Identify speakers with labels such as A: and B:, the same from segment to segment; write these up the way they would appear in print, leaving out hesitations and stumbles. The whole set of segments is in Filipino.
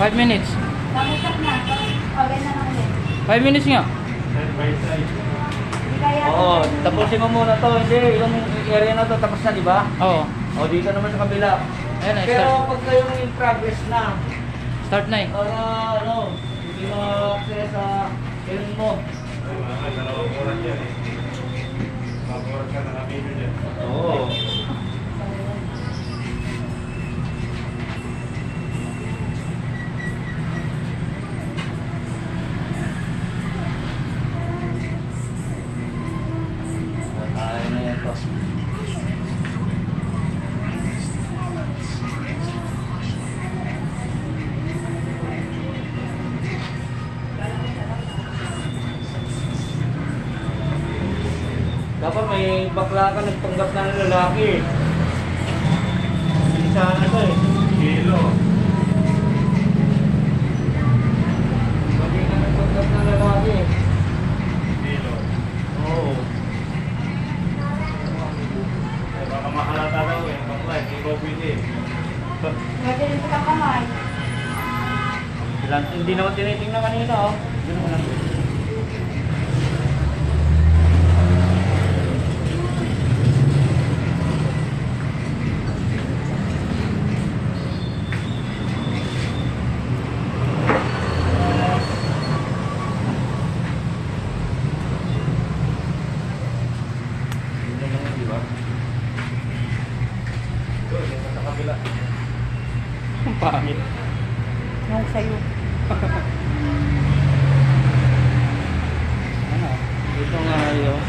A: 5 minutes.
B: Nakusap na. Pagay na lang ulit.
A: 5 minutes nga.
B: Hindi kaya.
C: Oo, tapusin mo muna to. Hindi, yung area na to tapos na, di ba?
A: Oo.
C: O, dito naman sa kabila.
A: Ayan na,
C: Pero
A: start.
C: pag kayong in progress na,
A: Start na eh.
C: para ano, hindi mo access sa film mo. Oo. Tayo na yan to. Dapat may bakla ka nagpanggap na ng lalaki. Isa na to eh. Kilo. Pwede ka nagpanggap ng lalaki. Kilo. Oo. Baka mahalata daw eh. Bakla eh. Hindi ko pwede.
B: Pwede rin sa kamay.
C: Hindi naman tinitingnan kanina oh. Ganun lang.
A: Ang pangit.
B: Yung sa'yo.
A: Ano? Dito nga yun.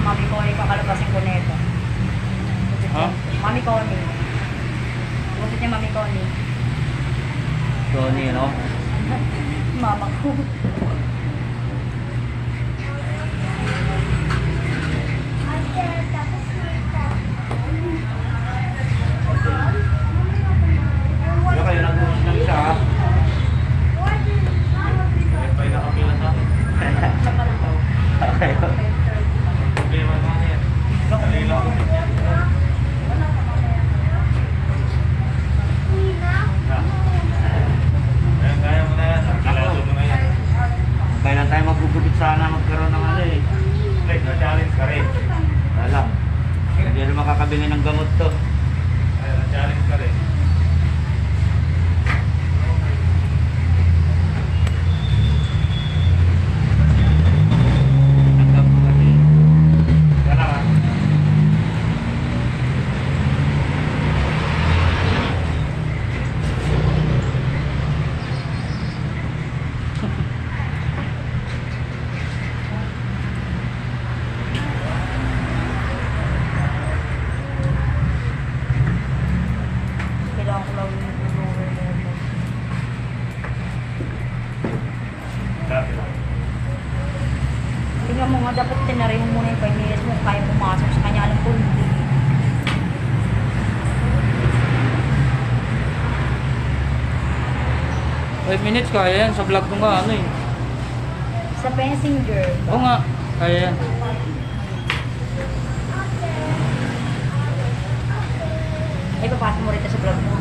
B: Mami ko ay kakalabasin ko nito.
A: Ha?
B: Mami ko ni. Butit niya Mami ko ni.
C: Tony, ano?
B: Mama ko.
C: Wala kayo nag-uus ng isa ha? May nakapila sa akin. Okay. Problema na yan. Kalila ko. Kaya mo na yan. Kalado mo na yan. Kailan tayo magugupit sana magkaroon ng ano eh. Like, na-challenge ka rin. Wala. Hindi na makakabili ng gamot to. Ay, na-challenge ka rin.
B: Kailangan ko lang yung lower level. Tingnan mo nga, dapat tinaray mo muna yung 5 minutes mo. Kaya pumasok sa kanya. Alam ko, hindi.
A: 5 minutes kaya yan. Sa vlog ko nga ano eh.
B: Sa messenger.
A: Oo nga. Kaya yan.
B: Ay, papasok mo rin ito sa vlog mo.